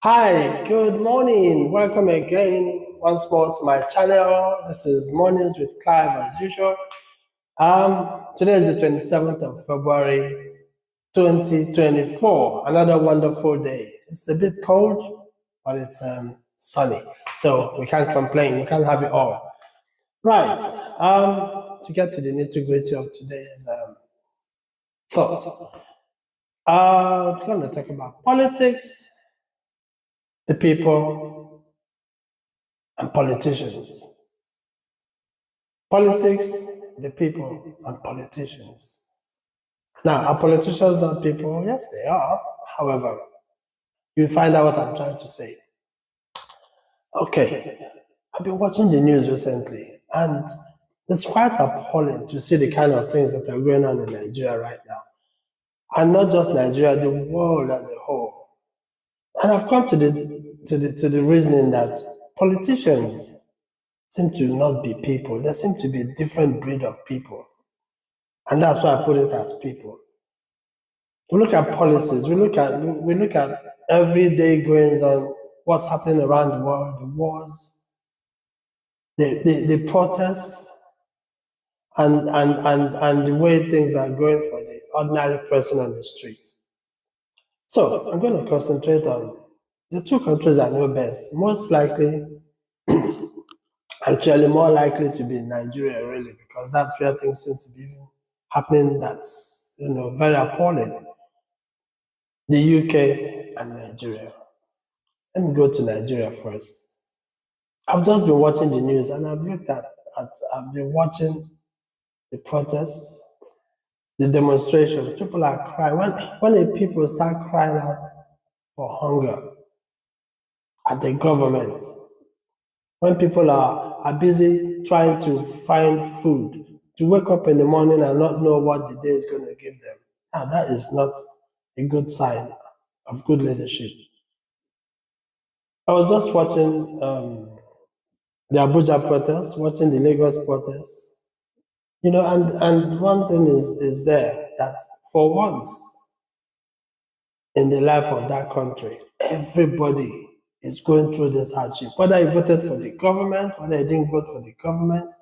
Hi, good morning. Welcome again once more to my channel. This is Mornings with Clive as usual. Today is the 27th of February 2024. Another wonderful day. It's a bit cold, but it's sunny. So we can't complain. We can't have it all. Right. To get to the nitty-gritty of today's thought. We're going to talk about politics, the people, and politicians. Politics, the people, and politicians. Now, are politicians not people? Yes, they are. However, you find out what I'm trying to say. Okay, I've been watching the news recently, and it's quite appalling to see the kind of things that are going on in Nigeria right now. And not just Nigeria, the world as a whole. And I've come to the reasoning that politicians seem to not be people. There seem to be a different breed of people. And that's why I put it as people. We look at policies, we look at everyday goings on, what's happening around the world, the wars, the protests, and the way things are going for the ordinary person on the street. So I'm going to concentrate on the two countries I know best. Most likely, actually more likely to be Nigeria, really, because that's where things seem to be happening. That's very appalling. The UK and Nigeria. Let me go to Nigeria first. I've just been watching the news and I've been watching the protests, the demonstrations. People are crying. When the people start crying out for hunger at the government, when people are busy trying to find food, to wake up in the morning and not know what the day is going to give them, now that is not a good sign of good leadership. I was just watching the Abuja protests, watching the Lagos protests, and one thing is there, that for once in the life of that country, everybody is going through this hardship. Whether you voted for the government, whether you didn't vote for the government,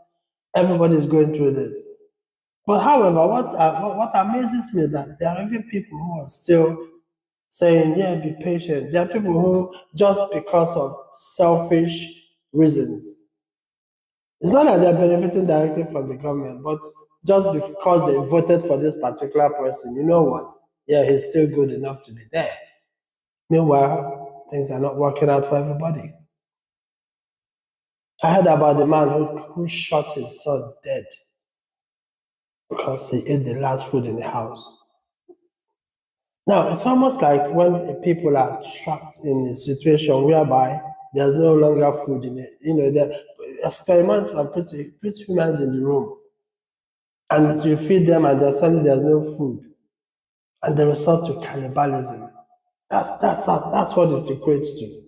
everybody is going through this. But however, what amazes me is that there are even people who are still saying, yeah, be patient. There are people who, just because of selfish reasons, it's not that they're benefiting directly from the government, but just because they voted for this particular person, you know what? Yeah, he's still good enough to be there. Meanwhile, things are not working out for everybody. I heard about the man who shot his son dead because he ate the last food in the house. Now, it's almost like when people are trapped in a situation whereby there's no longer food in it. They experiment and put humans in the room, and you feed them, and suddenly there's no food, and they resort to cannibalism. That's what it equates to.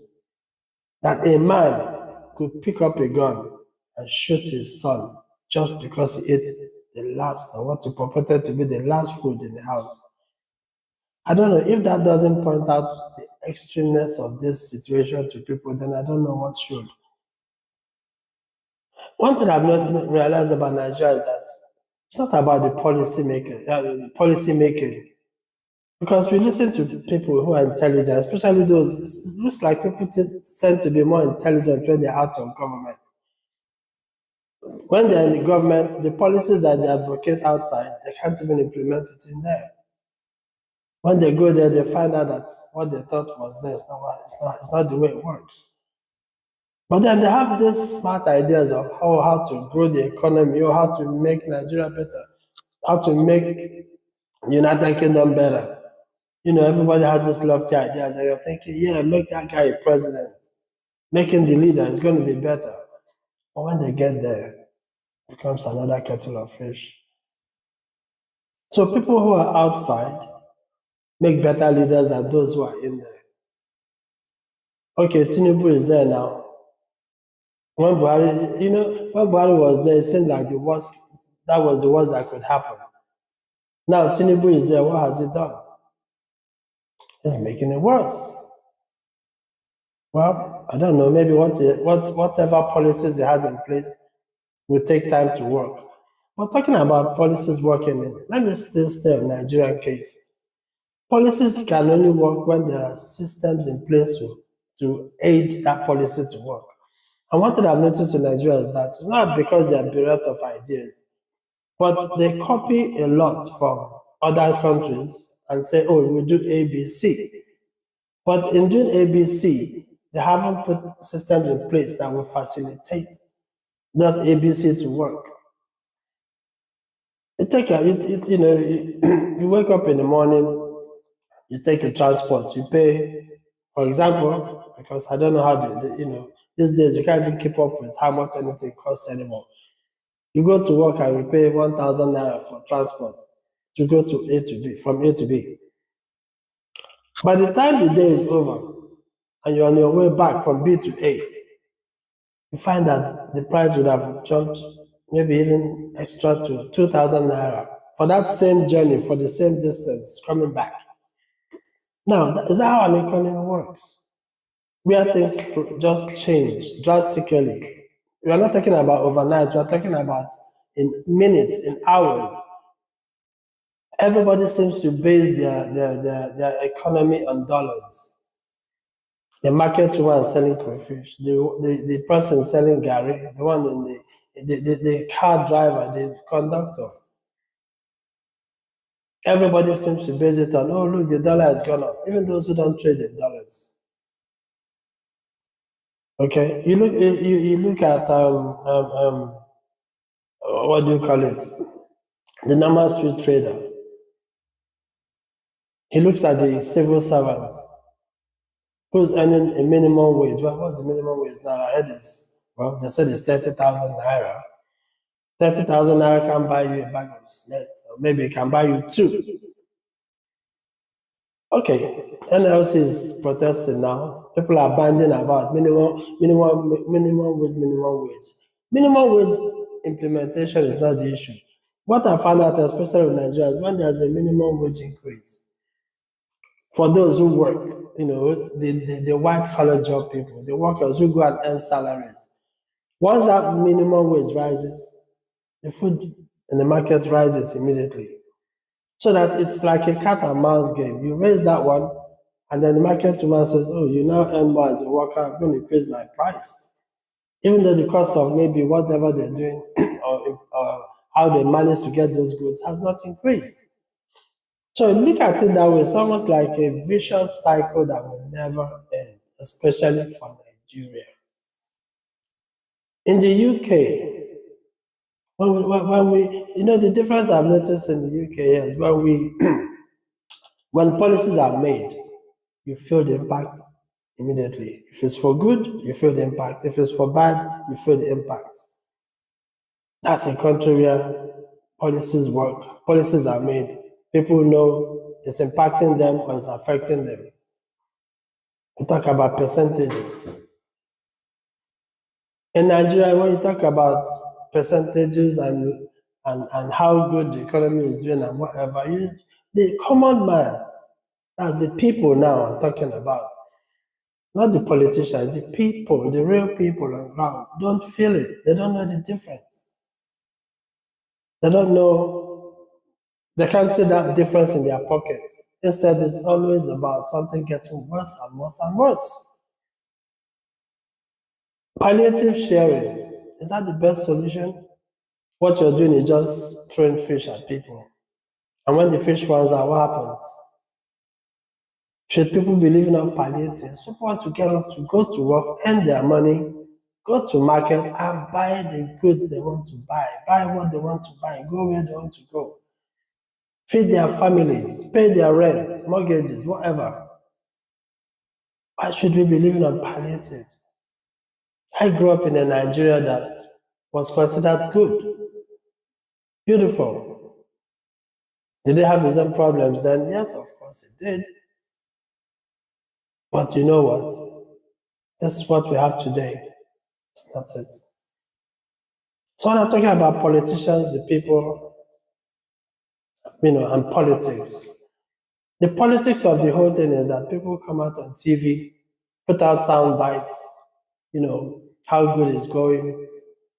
That a man could pick up a gun and shoot his son just because he ate the last, or what he purported to be the last food in the house. I don't know, if that doesn't point out the extremeness of this situation to people, then I don't know what should. One thing I've not realized about Nigeria is that it's not about the policy making. Because we listen to people who are intelligent, especially those, it looks like people tend to be more intelligent when they're out of government. When they're in the government, the policies that they advocate outside, they can't even implement it in there. When they go there, they find out that what they thought was there, it's not the way it works. But then they have these smart ideas of how to grow the economy, or how to make Nigeria better, how to make the United Kingdom better. Everybody has this lofty ideas, and you're thinking, yeah, make that guy a president, make him the leader, it's going to be better. But when they get there, it becomes another kettle of fish. So people who are outside make better leaders than those who are in there. Okay, Tinubu is there now. When Buhari was there, it seemed like that was the worst that could happen. Now Tinubu is there, what has he done? He's making it worse. Well, I don't know. Maybe whatever policies it has in place will take time to work. But talking about policies working, let me still stay on Nigerian case. Policies can only work when there are systems in place to aid that policy to work. And one thing I've noticed in Nigeria is that it's not because they're bereft of ideas, but they copy a lot from other countries and say, oh, we'll do ABC. But in doing ABC, they haven't put systems in place that will facilitate that ABC to work. You wake up in the morning, you take a transport, you pay, for example, because I don't know how these days you can't even keep up with how much anything costs anymore. You go to work and you pay 1,000 naira for transport to go to A to B, from A to B. By the time the day is over and you're on your way back from B to A, you find that the price would have jumped maybe even extra to 2,000 naira for that same journey, for the same distance coming back. Now, is that how an economy works? Where things just change drastically. We are not talking about overnight, we are talking about in minutes, in hours. Everybody seems to base their economy on dollars. The market woman selling crayfish, the person selling garri, the one in the car driver, the conductor. Everybody seems to base it on, oh, look, the dollar has gone up, even those who don't trade in dollars. Okay, you look at what do you call it? The normal street trader. He looks at the civil servant who's earning a minimum wage. Well, what's the minimum wage now? I heard well, they said it's 30,000 naira. 30,000 naira can buy you a bag of cement, or maybe it can buy you two. Okay, NLC is protesting now. People are banding about minimum wage. Minimum wage implementation is not the issue. What I found out, especially in Nigeria, is when there's a minimum wage increase, for those who work, the white collar job people, the workers who go and earn salaries. Once that minimum wage rises, the food in the market rises immediately. So that it's like a cat and mouse game. You raise that one, and then the market woman says, oh, you now earn more as a worker, I'm going to increase my price. Even though the cost of maybe whatever they're doing or how they manage to get those goods has not increased. So look at it that way. It's almost like a vicious cycle that will never end, especially for Nigeria. In the UK, when we the difference I've noticed in the UK is when policies are made, you feel the impact immediately. If it's for good, you feel the impact. If it's for bad, you feel the impact. That's a country where policies work, policies are made. People know it's impacting them or it's affecting them. We talk about percentages. In Nigeria, when you talk about percentages and how good the economy is doing and whatever, the common man, that's the people now I'm talking about, not the politicians, the people, the real people on ground, don't feel it. They don't know the difference. They don't know, they can't see that difference in their pockets. Instead, it's always about something getting worse and worse and worse. Palliative sharing, is that the best solution? What you're doing is just throwing fish at people. And when the fish runs out, what happens? Should people be living off palliatives? People want to get up to go to work, earn their money, go to market and buy the goods they want to buy what they want to buy, go where they want to go, feed their families, pay their rent, mortgages, whatever. Why should we be living on palliatives? I grew up in a Nigeria that was considered good, beautiful. Did it have its own problems then? Yes, of course it did. But you know what? This is what we have today. It's not it. So when I'm talking about politicians, the people, and politics, the politics of the whole thing is that people come out on TV put out sound bites, how good it's going,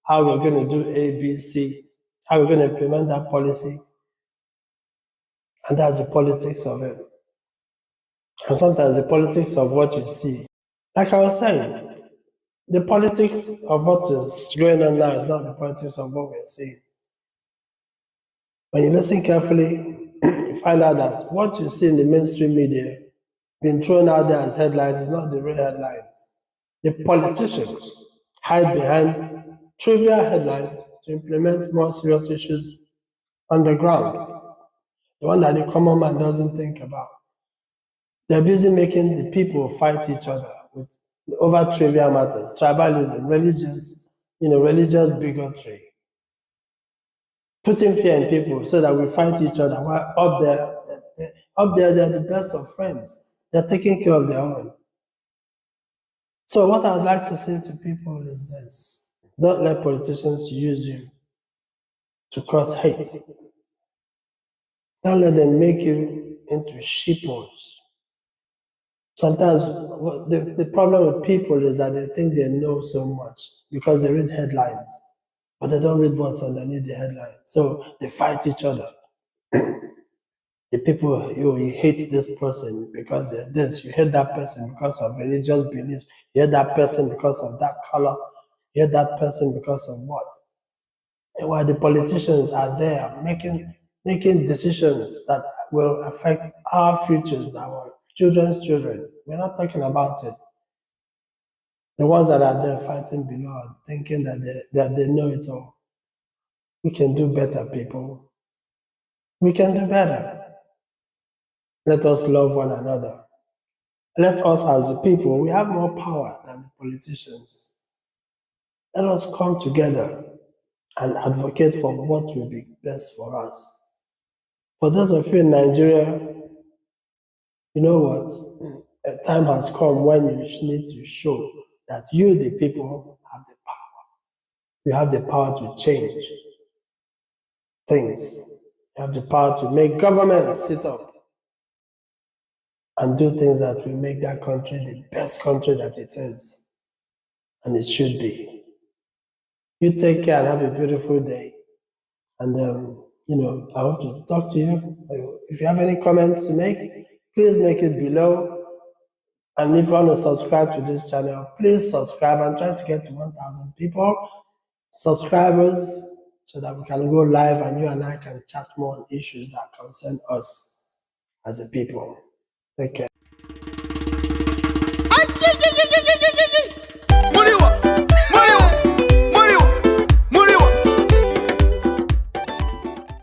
how we're going to do A, B, C, how we're going to implement that policy. And that's the politics of it. And sometimes the politics of what you see. Like I was saying, the politics of what is going on now is not the politics of what we're seeing. When you listen carefully, you find out that what you see in the mainstream media being thrown out there as headlines is not the real headlines. The politicians hide behind trivial headlines to implement more serious issues on the ground, the one that the common man doesn't think about. They're busy making the people fight each other over trivial matters, tribalism, religious bigotry, putting fear in people so that we fight each other. While up there, they're the best of friends. They're taking care of their own. So what I'd like to say to people is this: don't let politicians use you to cause hate. Don't let them make you into sheepos. Sometimes the problem with people is that they think they know so much because they read headlines, but they don't read what's underneath the headlines. So they fight each other. The people, you hate this person because they're this, you hate that person because of religious beliefs, you hate that person because of that color, you hate that person because of what? And while the politicians are there making decisions that will affect our futures, our children's children, we're not talking about it. The ones that are there fighting below are thinking that they know it all. We can do better, people. We can do better. Let us love one another. Let us, as the people, we have more power than the politicians. Let us come together and advocate for what will be best for us. For those of you in Nigeria, you know what? A time has come when you need to show that you, the people, have the power. You have the power to change things. You have the power to make governments sit up and do things that will make that country the best country that it is and it should be. You take care and have a beautiful day. And, I hope to talk to you. If you have any comments to make, please make it below. And if you want to subscribe to this channel, please subscribe. I'm trying to get to 1,000 subscribers, so that we can go live and you and I can chat more on issues that concern us as a people. Take care.